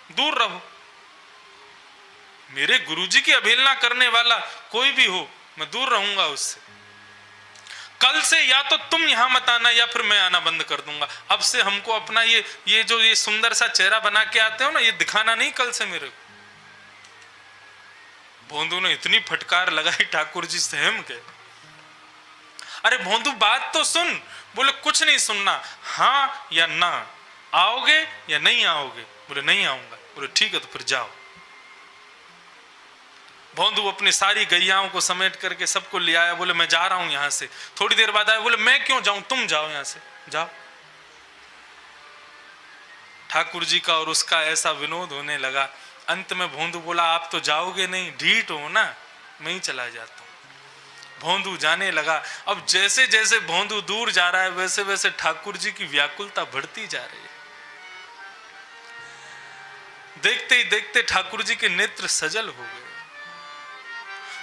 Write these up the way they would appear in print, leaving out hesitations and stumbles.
दूर रहो। मेरे गुरुजी की अवहेलना करने वाला कोई भी हो, मैं दूर रहूंगा उससे। कल से या तो तुम यहां मत आना या फिर मैं आना बंद कर दूंगा। अब से हमको अपना ये जो ये सुंदर सा चेहरा बना के आते हो ना, ये दिखाना नहीं कल से मेरे को। भोंदू ने इतनी फटकार लगाई, ठाकुर जी सहम गए। अरे भोंदू बात तो सुन। बोले कुछ नहीं सुनना, हाँ या ना, आओगे या नहीं आओगे? बोले नहीं आऊंगा। बोले ठीक है तो फिर जाओ। भोंदू अपनी सारी गैयाओं को समेट करके सबको ले आया। बोले मैं जा रहा हूं यहां से। थोड़ी देर बाद आया, बोले मैं क्यों जाऊं, तुम जाओ यहां से, जाओ। ठाकुर जी का और उसका ऐसा विनोद होने लगा। अंत में भोंदू बोला आप तो जाओगे नहीं, ढीठ हो ना, मैं ही चला जाता हूं। भोंदू जाने लगा। अब जैसे जैसे भोंदू दूर जा रहा है, वैसे वैसे ठाकुर जी की व्याकुलता बढ़ती जा रही है। देखते ही देखते ठाकुर जी के नेत्र सजल हो गए,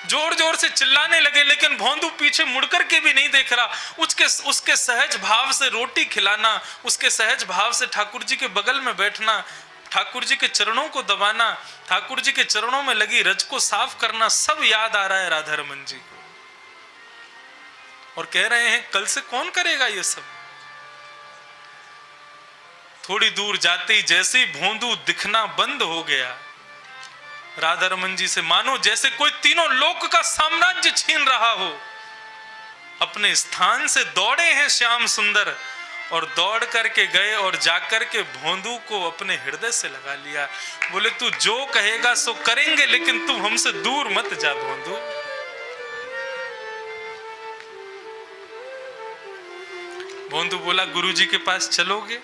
जोर जोर से चिल्लाने लगे। लेकिन भोंदू पीछे मुड़कर के भी नहीं देख रहा। उसके सहज भाव से रोटी खिलाना, उसके सहज भाव से ठाकुर जी के बगल में बैठना, ठाकुर जी के चरणों को दबाना, ठाकुर जी के चरणों में लगी रज को साफ करना, सब याद आ रहा है राधा रमन जी को। और कह रहे हैं कल से कौन करेगा ये सब। थोड़ी दूर जाते ही जैसे ही भोंदू दिखना बंद हो गया, राधा रमन जी से मानो जैसे कोई तीनों लोक का साम्राज्य छीन रहा हो। अपने स्थान से दौड़े हैं श्याम सुंदर, और दौड़ करके गए और जाकर के भोंदू को अपने हृदय से लगा लिया। बोले तू जो कहेगा सो करेंगे, लेकिन तू हमसे दूर मत जा भोंदू। भोंदू बोला गुरुजी के पास चलोगे?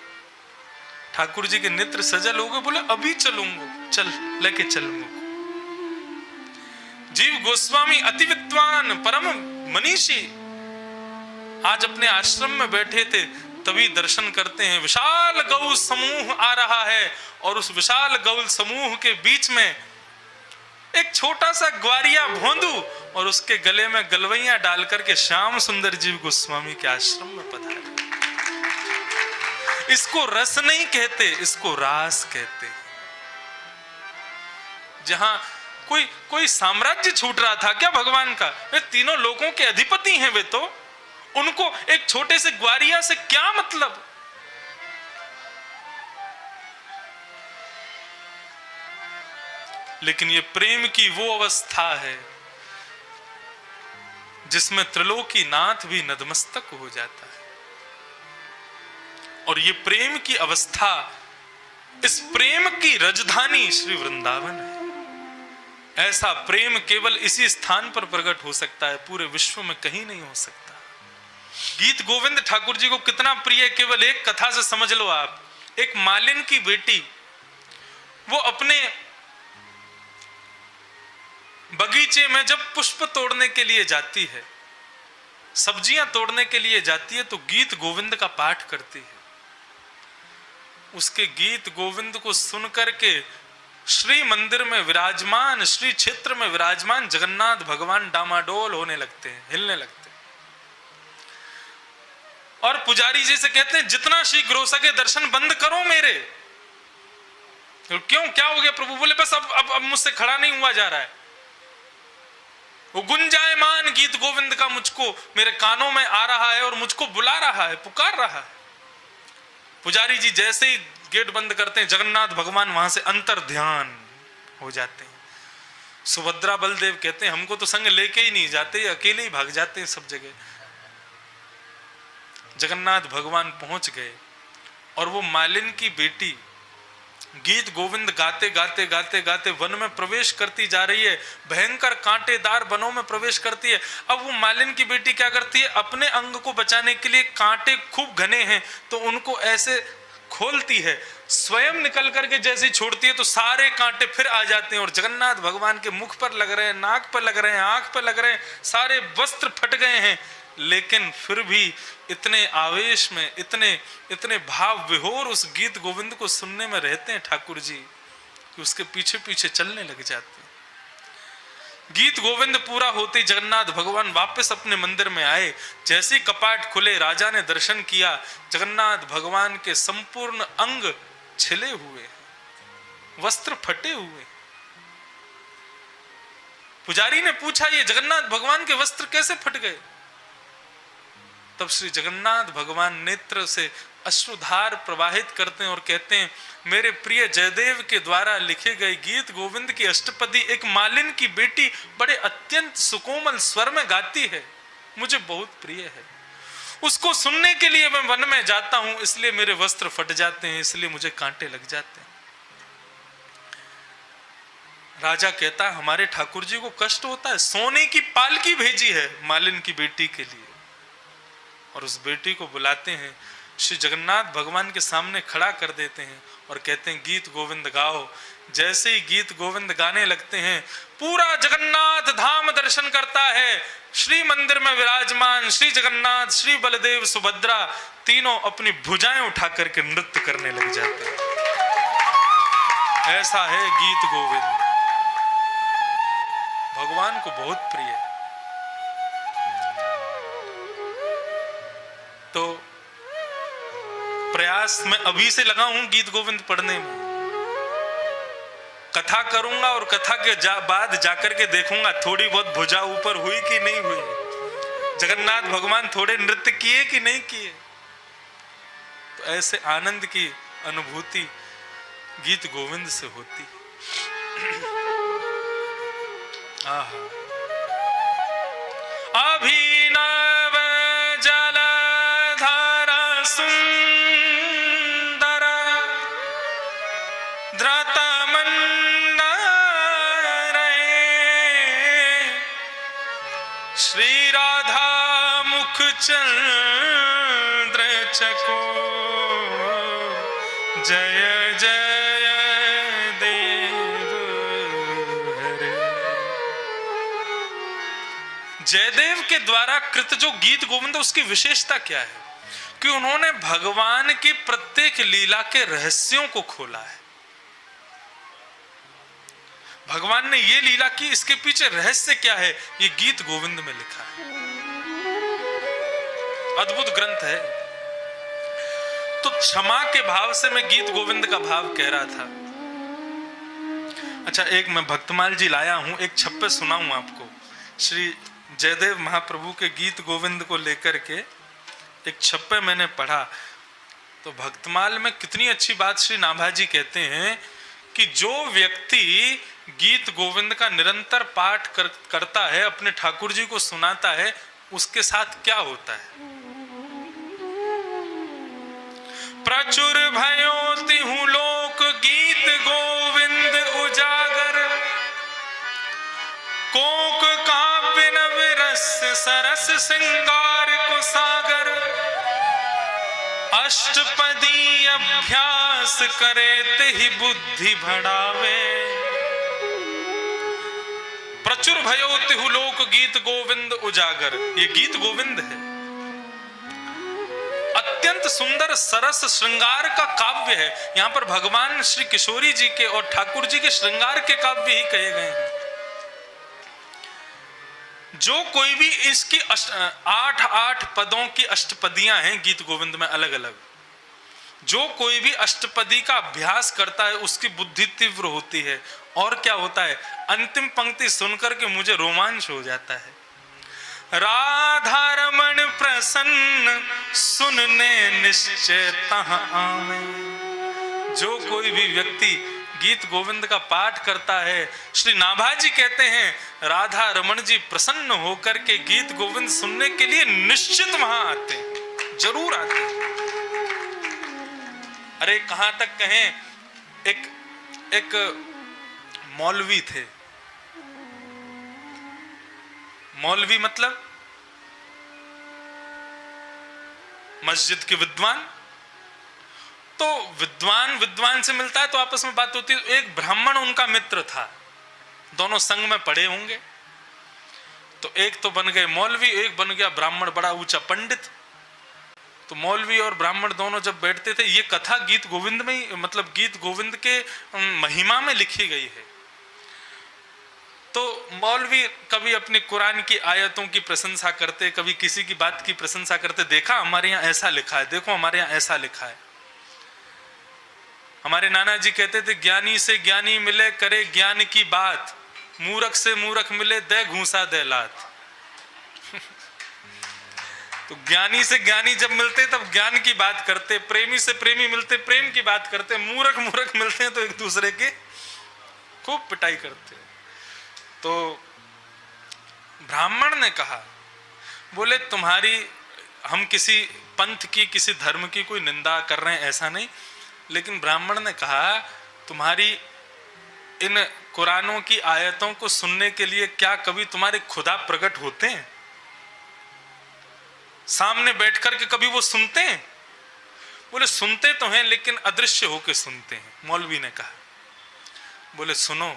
ठाकुर जी के नेत्र सजल हो गए। बोले अभी चलूंगा, चल लेके चलूंगा। जीव गोस्वामी अति विद्वान परम मनीषी आज अपने आश्रम में बैठे थे, तभी दर्शन करते हैं विशाल गौ समूह आ रहा है, और उस विशाल गौ समूह के बीच में एक छोटा सा ग्वारिया भोंदू, और उसके गले में गलवैया डाल करके श्याम सुंदर जीव गोस्वामी के आश्रम में पधारे। इसको रस नहीं कहते, इसको रास कहते। जहां कोई साम्राज्य छूट रहा था क्या भगवान का? वे तीनों लोगों के अधिपति हैं वे तो, उनको एक छोटे से ग्वारिया से क्या मतलब? लेकिन ये प्रेम की वो अवस्था है जिसमें त्रिलोकी नाथ भी नतमस्तक हो जाता है। और ये प्रेम की अवस्था, इस प्रेम की राजधानी श्री वृंदावन है। ऐसा प्रेम केवल इसी स्थान पर प्रकट हो सकता है, पूरे विश्व में कहीं नहीं हो सकता। गीत गोविंद ठाकुर जी को कितना प्रिय, केवल एक कथा से समझ लो आप। एक मालिन की बेटी, वो अपने बगीचे में जब पुष्प तोड़ने के लिए जाती है, सब्जियां तोड़ने के लिए जाती है, तो गीत गोविंद का पाठ करती है। उसके गीत गोविंद को सुन करके श्री मंदिर में विराजमान, श्री क्षेत्र में विराजमान जगन्नाथ भगवान डामाडोल होने लगते हैं, हिलने लगते हैं। और पुजारी जी से कहते हैं जितना शीघ्र हो सके दर्शन बंद करो मेरे। क्यों, क्या हो गया प्रभु? बोले बस अब मुझसे खड़ा नहीं हुआ जा रहा है। वो गुंजायमान गीत गोविंद का मुझको मेरे कानों में आ रहा है और मुझको बुला रहा है, पुकार रहा है। पुजारी जी जैसे ही गेट बंद करते हैं, जगन्नाथ भगवान वहां से अंतर ध्यान हो जाते हैं। सुभद्रा बलदेव कहते हैं हमको तो संग लेके ही नहीं जाते, अकेले ही भाग जाते हैं सब जगह। जगन्नाथ भगवान पहुंच गए और वो मालिन की बेटी गीत गोविंद गाते गाते गाते गाते वन में प्रवेश करती जा रही है। भयंकर कांटेदार वनों में प्रवेश करती है। अब वो मालिन की बेटी क्या करती है, अपने अंग को बचाने के लिए, कांटे खूब घने हैं तो उनको ऐसे खोलती है, स्वयं निकल करके जैसे छोड़ती है तो सारे कांटे फिर आ जाते हैं और जगन्नाथ भगवान के मुख पर लग रहे हैं, नाक पर लग रहे हैं, आंख पर लग रहे हैं, सारे वस्त्र फट गए हैं। लेकिन फिर भी इतने आवेश में, इतने भाव विहोर उस गीत गोविंद को सुनने में रहते हैं ठाकुर जी कि उसके पीछे पीछे चलने लग जाते हैं। गीत गोविंद पूरा होते जगन्नाथ भगवान वापस अपने मंदिर में आए। जैसे कपाट खुले, राजा ने दर्शन किया, जगन्नाथ भगवान के संपूर्ण अंग छिले हुए हैं। वस्त्र फटे हुए। पुजारी ने पूछा, ये जगन्नाथ भगवान के वस्त्र कैसे फट गए? तब श्री जगन्नाथ भगवान नेत्र से अश्रुधार प्रवाहित करते हैं और कहते हैं, मेरे प्रिय जयदेव के द्वारा लिखे गए गीत गोविंद की अष्टपदी एक मालिन की बेटी बड़े अत्यंत सुकोमल स्वर में गाती है, मुझे बहुत प्रिय है। उसको सुनने के लिए मैं वन में जाता हूं, इसलिए मेरे वस्त्र फट जाते हैं, इसलिए मुझे कांटे लग जाते हैं। राजा कहता है, हमारे ठाकुर जी को कष्ट होता है, सोने की पालकी भेजी है मालिन की बेटी के लिए। और उस बेटी को बुलाते हैं, श्री जगन्नाथ भगवान के सामने खड़ा कर देते हैं और कहते हैं, गीत गोविंद गाओ। जैसे ही गीत गोविंद गाने लगते हैं, पूरा जगन्नाथ धाम दर्शन करता है। श्री मंदिर में विराजमान श्री जगन्नाथ, श्री बलदेव, सुभद्रा तीनों अपनी भुजाएं उठा करके नृत्य करने लग जाते हैं। ऐसा है गीत गोविंद, भगवान को बहुत प्रिय है। तो प्रयास मैं अभी से लगा हूं गीत गोविंद पढ़ने में, कथा करूंगा और कथा के बाद जाकर के देखूंगा थोड़ी बहुत भुजा ऊपर हुई कि नहीं हुई, जगन्नाथ भगवान थोड़े नृत्य किए कि नहीं किए। तो ऐसे आनंद की अनुभूति गीत गोविंद से होती आहा। अभिनव जलधारा सुंदर द्रत श्री राधा मुख चंद्र चको, जय जय देव हरे। जयदेव के द्वारा कृत जो गीत गोविंद, उसकी विशेषता क्या है कि उन्होंने भगवान की प्रत्येक लीला के रहस्यों को खोला है। भगवान ने ये लीला की, इसके पीछे रहस्य क्या है, ये गीत गोविंद में लिखा है। अद्भुत ग्रंथ है। तो क्षमा के भाव से मैं गीत गोविंद का भाव कह रहा था। अच्छा, एक मैं भक्तमाल जी लाया हूं, एक छप्पे सुनाऊं आपको। श्री जयदेव महाप्रभु के गीत गोविंद को लेकर के एक छप्पे मैंने पढ़ा। तो भक्तमाल में कितनी अच्छी बात श्री नाभाजी कहते हैं कि जो व्यक्ति गीत गोविंद का निरंतर पाठ करता है, अपने ठाकुर जी को सुनाता है, उसके साथ क्या होता है। प्रचुर भयो तिहु लोक गीत गोविंद उजागर, कोक काव्य नव रस सरस श्रृंगार को सागर, अष्टपदी अभ्यास करे तिहि बुद्धि बढ़ावे, प्रचुर भयो तिहु लोक गीत गोविंद उजागर। ये गीत गोविंद है, अत्यंत सुंदर सरस श्रृंगार का काव्य है। यहां पर भगवान श्री किशोरी जी के और ठाकुर जी के श्रृंगार के काव्य ही कहे गए हैं। जो कोई भी इसकी 8 पदों की अष्टपदियां हैं गीत गोविंद में अलग अलग, जो कोई भी अष्टपदी का अभ्यास करता है उसकी बुद्धि तीव्र होती है। और क्या होता है, अंतिम पंक्ति सुनकर के मुझे रोमांच हो जाता है। राधा रमण प्रसन्न सुनने निश्चय तहाँ आवे। जो कोई भी व्यक्ति गीत गोविंद का पाठ करता है, श्री नाभाजी कहते हैं राधा रमण जी प्रसन्न होकर के गीत गोविंद सुनने के लिए निश्चित वहां आते, जरूर आते। अरे कहां तक कहें, एक मौलवी थे। मौलवी मतलब मस्जिद के विद्वान। तो विद्वान से मिलता है तो आपस में बात होती है। एक ब्राह्मण उनका मित्र था, दोनों संग में पढ़े होंगे। तो एक तो बन गए मौलवी, एक बन गया ब्राह्मण, बड़ा ऊंचा पंडित। तो मौलवी और ब्राह्मण दोनों जब बैठते थे, ये कथा गीत गोविंद में ही, मतलब गीत गोविंद के महिमा में लिखी गई है। तो मौलवी कभी अपनी कुरान की आयतों की प्रशंसा करते, कभी किसी की बात की प्रशंसा करते। देखा हमारे यहाँ ऐसा लिखा है, देखो हमारे यहाँ ऐसा लिखा है। हमारे नाना जी कहते थे, ज्ञानी से ज्ञानी मिले करे ज्ञान की बात, मूर्ख से मूर्ख मिले दे घूसा दे लात। तो ज्ञानी से ज्ञानी जब मिलते तब ज्ञान की बात करते, प्रेमी से प्रेमी मिलते प्रेम की बात करते, मूर्ख मूर्ख मिलते हैं तो एक दूसरे की खूब पिटाई करते। तो ब्राह्मण ने कहा, बोले तुम्हारी, हम किसी पंथ की किसी धर्म की कोई निंदा कर रहे हैं ऐसा नहीं, लेकिन ब्राह्मण ने कहा तुम्हारी इन कुरानों की आयतों को सुनने के लिए क्या कभी तुम्हारे खुदा प्रकट होते हैं? सामने बैठ करके कभी वो सुनते हैं? बोले सुनते तो हैं लेकिन अदृश्य होके सुनते हैं। मौलवी ने कहा, बोले सुनो,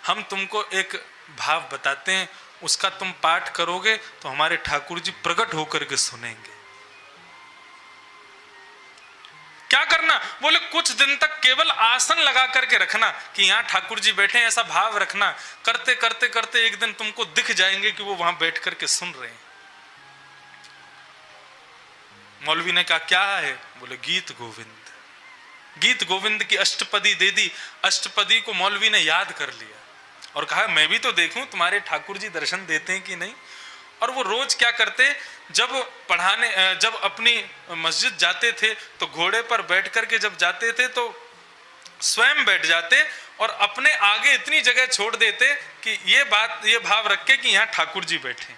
हम तुमको एक भाव बताते हैं, उसका तुम पाठ करोगे तो हमारे ठाकुर जी प्रकट होकर के सुनेंगे। क्या करना? बोले कुछ दिन तक केवल आसन लगा करके रखना कि यहां ठाकुर जी बैठे हैं, ऐसा भाव रखना। करते करते करते एक दिन तुमको दिख जाएंगे कि वो वहां बैठ करके सुन रहे हैं। मौलवी ने कहा क्या है? बोले गीत गोविंद। गीत गोविंद की अष्टपदी दे दी। अष्टपदी को मौलवी ने याद कर लिया और कहा मैं भी तो देखूं तुम्हारे ठाकुर जी दर्शन देते हैं कि नहीं। और वो रोज क्या करते, जब पढ़ाने, जब अपनी मस्जिद जाते थे तो घोड़े पर बैठ करके जब जाते थे तो स्वयं बैठ जाते और अपने आगे इतनी जगह छोड़ देते कि ये भाव रख के कि यहाँ ठाकुर जी बैठे,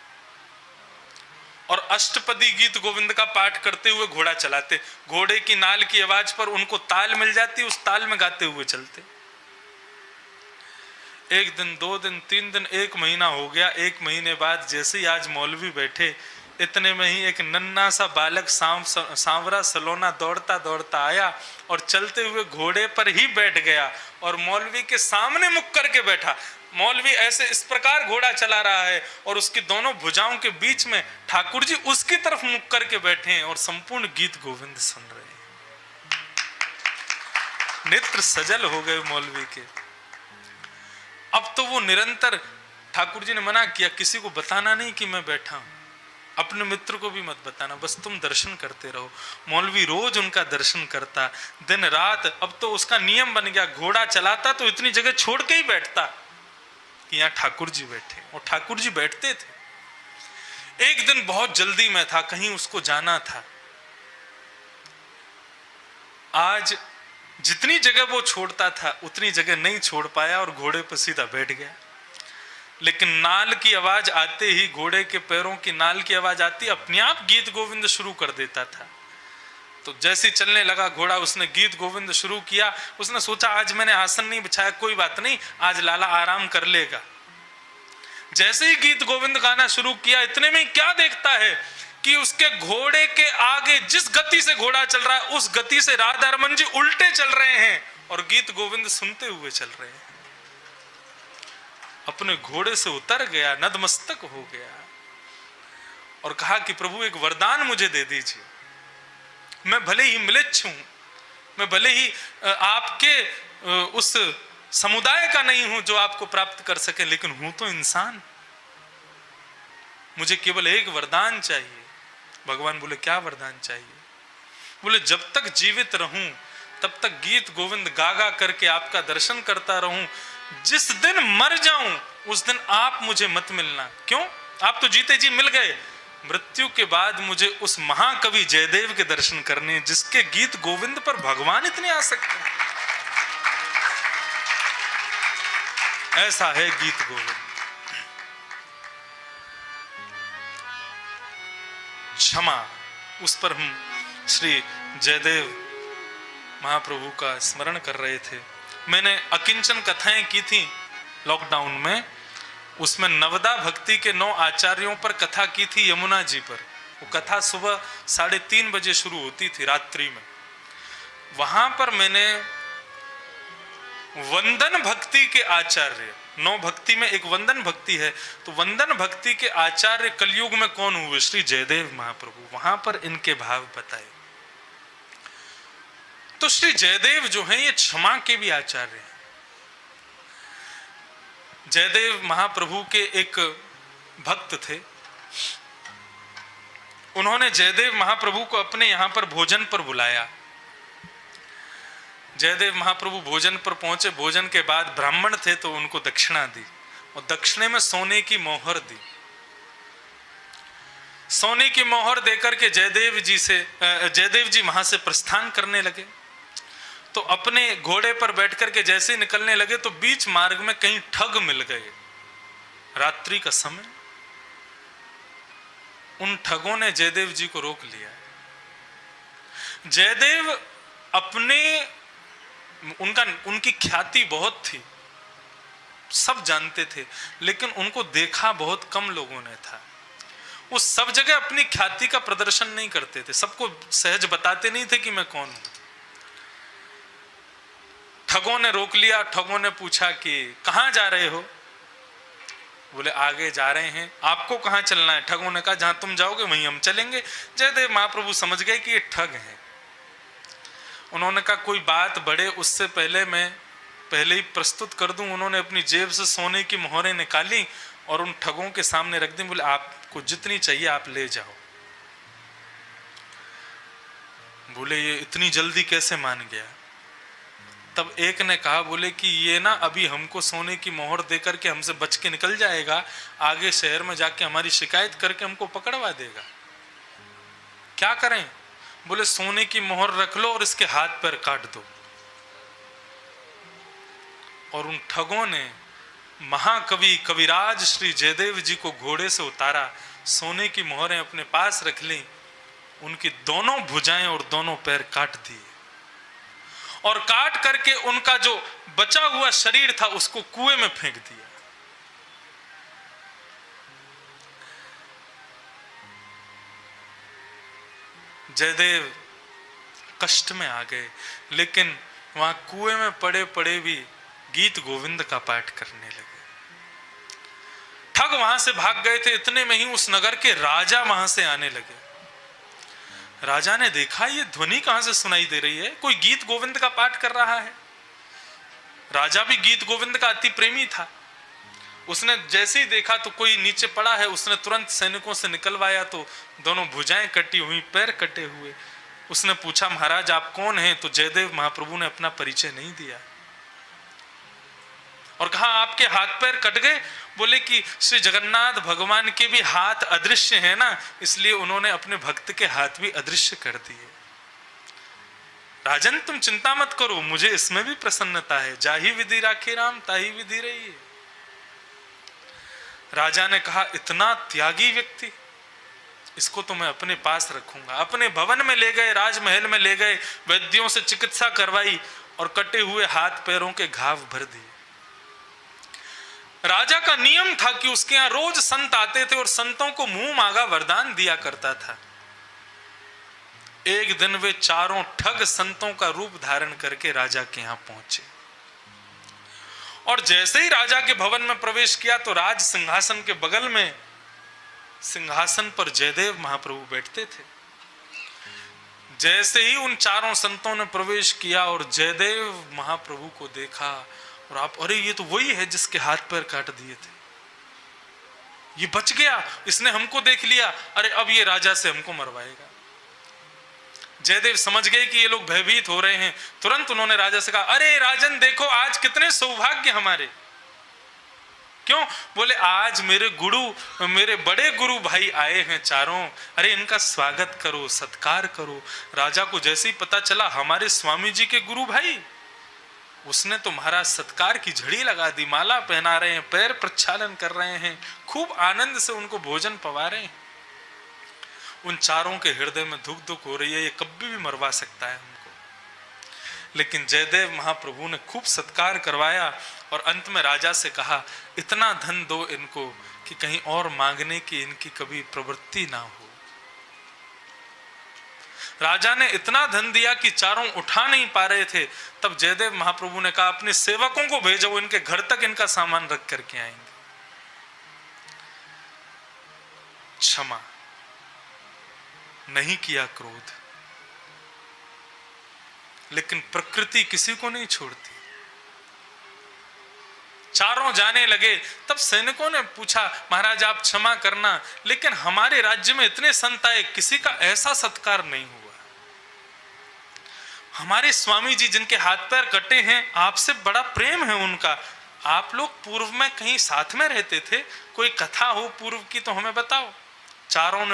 और अष्टपदी गीत गोविंद का पाठ करते हुए घोड़ा चलाते। घोड़े की नाल की आवाज पर उनको ताल मिल जाती, उस ताल में गाते हुए चलते। एक दिन, 2 दिन, 3 दिन, 1 महीना हो गया। 1 महीने बाद जैसे ही आज मौलवी बैठे, इतने में ही एक नन्ना सा बालक सांवरा सलोना दौड़ता दौड़ता आया और चलते हुए घोड़े पर ही बैठ गया और मौलवी के सामने मुख करके बैठा। मौलवी ऐसे इस प्रकार घोड़ा चला रहा है और उसकी दोनों भुजाओं के बीच में ठाकुर जी उसकी तरफ मुख करके बैठे हैं और संपूर्ण गीत गोविंद सुन रहे हैं। नेत्र सजल हो गए मौलवी के। अब तो वो निरंतर, ठाकुर जी ने मना किया किसी को बताना नहीं कि मैं बैठा हूं, अपने मित्र को भी मत बताना, बस तुम दर्शन करते रहो। मौलवी रोज उनका दर्शन करता दिन रात। अब तो उसका नियम बन गया, घोड़ा चलाता तो इतनी जगह छोड़ के ही बैठता कि यहाँ ठाकुर जी बैठे, और ठाकुर जी बैठते थे। एक दिन बहुत जल्दी में था, कहीं उसको जाना था। आज जितनी जगह वो छोड़ता था उतनी जगह नहीं छोड़ पाया और घोड़े पर सीधा बैठ गया। लेकिन नाल की आवाज आते ही, घोड़े के पैरों की नाल की आवाज आती, अपने आप गीत गोविंद शुरू कर देता था। तो जैसे चलने लगा घोड़ा, उसने गीत गोविंद शुरू किया। उसने सोचा आज मैंने आसन नहीं बिछाया, कोई बात नहीं, आज लाला आराम कर लेगा। जैसे ही गीत गोविंद गाना शुरू किया, इतने में क्या देखता है कि उसके घोड़े के आगे जिस गति से घोड़ा चल रहा है उस गति से राधा रमन जी उल्टे चल रहे हैं और गीत गोविंद सुनते हुए चल रहे हैं। अपने घोड़े से उतर गया, नतमस्तक हो गया और कहा कि प्रभु एक वरदान मुझे दे दीजिए। मैं भले ही म्लेच्छ हूं, मैं भले ही आपके उस समुदाय का नहीं हूं जो आपको प्राप्त कर सके, लेकिन हूं तो इंसान। मुझे केवल एक वरदान चाहिए। भगवान बोले क्या वरदान चाहिए? बोले जब तक जीवित रहूं तब तक गीत गोविंद गा गा करके आपका दर्शन करता रहूं। जिस दिन मर जाऊं उस दिन आप मुझे मत मिलना। क्यों? आप तो जीते जी मिल गए, मृत्यु के बाद मुझे उस महाकवि जयदेव के दर्शन करने जिसके गीत गोविंद पर भगवान इतने आसक्त हैं। ऐसा है गीत गोविंद। क्षमा, उस पर हम श्री जयदेव महाप्रभु का स्मरण कर रहे थे। मैंने अकिंचन कथाएं की थी लॉकडाउन में, उसमें नवदा भक्ति के 9 आचार्यों पर कथा की थी यमुना जी पर। वो कथा सुबह 3:30 बजे शुरू होती थी रात्रि में। वहां पर मैंने वंदन भक्ति के आचार्य, 9 भक्ति में एक वंदन भक्ति है, तो वंदन भक्ति के आचार्य कलयुग में कौन हुए? श्री जयदेव महाप्रभु। वहां पर इनके भाव बताए। तो श्री जयदेव जो हैं ये क्षमा के भी आचार्य हैं। जयदेव महाप्रभु के एक भक्त थे, उन्होंने जयदेव महाप्रभु को अपने यहां पर भोजन पर बुलाया। जयदेव महाप्रभु भोजन पर पहुंचे, भोजन के बाद ब्राह्मण थे तो उनको दक्षिणा दी और दक्षिणे में सोने की मोहर दी। सोने की मोहर देकर के जयदेव जी वहां से प्रस्थान करने लगे। तो अपने घोड़े पर बैठकर के जैसे ही निकलने लगे तो बीच मार्ग में कहीं ठग मिल गए। रात्रि का समय, उन ठगों ने जयदेव जी को रोक लिया। जयदेव उनकी ख्याति बहुत थी, सब जानते थे, लेकिन उनको देखा बहुत कम लोगों ने था। वो सब जगह अपनी ख्याति का प्रदर्शन नहीं करते थे, सबको सहज बताते नहीं थे कि मैं कौन हूं। ठगों ने रोक लिया। ठगों ने पूछा कि कहां जा रहे हो? बोले आगे जा रहे हैं। आपको कहां चलना है? ठगों ने कहा जहां तुम जाओगे वहीं हम चलेंगे। जयदेव महाप्रभु समझ गए कि ये ठग हैं। उन्होंने कहा कोई बात बढ़े उससे पहले मैं पहले ही प्रस्तुत कर दूं। उन्होंने अपनी जेब से सोने की मोहरें निकाली और उन ठगों के सामने रख दी। बोले आपको जितनी चाहिए आप ले जाओ। बोले ये इतनी जल्दी कैसे मान गया? तब एक ने कहा, बोले कि ये ना अभी हमको सोने की मोहर देकर के हमसे बच के निकल जाएगा, आगे शहर में जाके हमारी शिकायत करके हमको पकड़वा देगा। क्या करें? बोले सोने की मोहर रख लो और इसके हाथ पैर काट दो। और उन ठगों ने महाकवि कविराज श्री जयदेव जी को घोड़े से उतारा, सोने की मोहरें अपने पास रख ली, उनकी दोनों भुजाएं और दोनों पैर काट दिए और काट करके उनका जो बचा हुआ शरीर था उसको कुएं में फेंक दिया। जयदेव कष्ट में आ गए, लेकिन वहां कुएं में पड़े पड़े भी गीत गोविंद का पाठ करने लगे। ठग वहां से भाग गए थे। इतने में ही उस नगर के राजा वहां से आने लगे। राजा ने देखा ये ध्वनि कहां से सुनाई दे रही है, कोई गीत गोविंद का पाठ कर रहा है। राजा भी गीत गोविंद का अति प्रेमी था। उसने जैसे ही देखा तो कोई नीचे पड़ा है, उसने तुरंत सैनिकों से निकलवाया तो दोनों भुजाएं कटी हुई, पैर कटे हुए। उसने पूछा महाराज आप कौन हैं? तो जयदेव महाप्रभु ने अपना परिचय नहीं दिया और कहा आपके हाथ पैर कट गए? बोले कि श्री जगन्नाथ भगवान के भी हाथ अदृश्य है ना, इसलिए उन्होंने अपने भक्त के हाथ भी अदृश्य कर दिए। राजन तुम चिंता मत करो, मुझे इसमें भी प्रसन्नता है। जाही विधि राखे राम ताही विधि रही। राजा ने कहा इतना त्यागी व्यक्ति, इसको तो मैं अपने पास रखूंगा। अपने भवन में ले गए, राजमहल में ले गए, वैद्यों से चिकित्सा करवाई और कटे हुए हाथ पैरों के घाव भर दिए। राजा का नियम था कि उसके यहां रोज संत आते थे और संतों को मुंह मांगा वरदान दिया करता था। एक दिन वे चारों ठग संतों का रूप धारण करके राजा के यहां पहुंचे और जैसे ही राजा के भवन में प्रवेश किया तो राज सिंहासन के बगल में सिंहासन पर जयदेव महाप्रभु बैठते थे। जैसे ही उन चारों संतों ने प्रवेश किया और जयदेव महाप्रभु को देखा और आप, अरे ये तो वही है जिसके हाथ पैर काट दिए थे, ये बच गया, इसने हमको देख लिया, अरे अब ये राजा से हमको मरवाएगा। जयदेव समझ गए कि ये लोग भयभीत हो रहे हैं। तुरंत उन्होंने राजा से कहा अरे राजन देखो आज कितने सौभाग्य हमारे। क्यों? बोले आज मेरे बड़े गुरु भाई आए हैं चारों, अरे इनका स्वागत करो, सत्कार करो। राजा को जैसे ही पता चला हमारे स्वामी जी के गुरु भाई, उसने तो महाराज सत्कार की झड़ी लगा दी, माला पहना रहे हैं, पैर प्रक्षालन कर रहे हैं, खूब आनंद से उनको भोजन पवा रहे हैं। उन चारों के हृदय में धुक धुक हो रही है, ये कभी भी मरवा सकता है हमको। लेकिन जयदेव महाप्रभु ने खूब सत्कार करवाया और अंत में राजा से कहा इतना धन दो इनको कि कहीं और मांगने की इनकी कभी प्रवृत्ति ना हो। राजा ने इतना धन दिया कि चारों उठा नहीं पा रहे थे। तब जयदेव महाप्रभु ने कहा अपने सेवकों को भेजो, इनके घर तक इनका सामान रख करके आएंगे। क्षमा नहीं किया क्रोध, लेकिन प्रकृति किसी को नहीं छोड़ती। चारों जाने लगे। तब सैनिकों ने पूछा महाराज आप क्षमा करना, लेकिन हमारे राज्य में इतने संत आए, किसी का ऐसा सत्कार नहीं हुआ। हमारे स्वामी जी जिनके हाथ पैर कटे हैं, आपसे बड़ा प्रेम है उनका। आप लोग पूर्व में कहीं साथ में रहते थे, कोई कथा हो पूर्व की तो हमें बताओ। चारों ने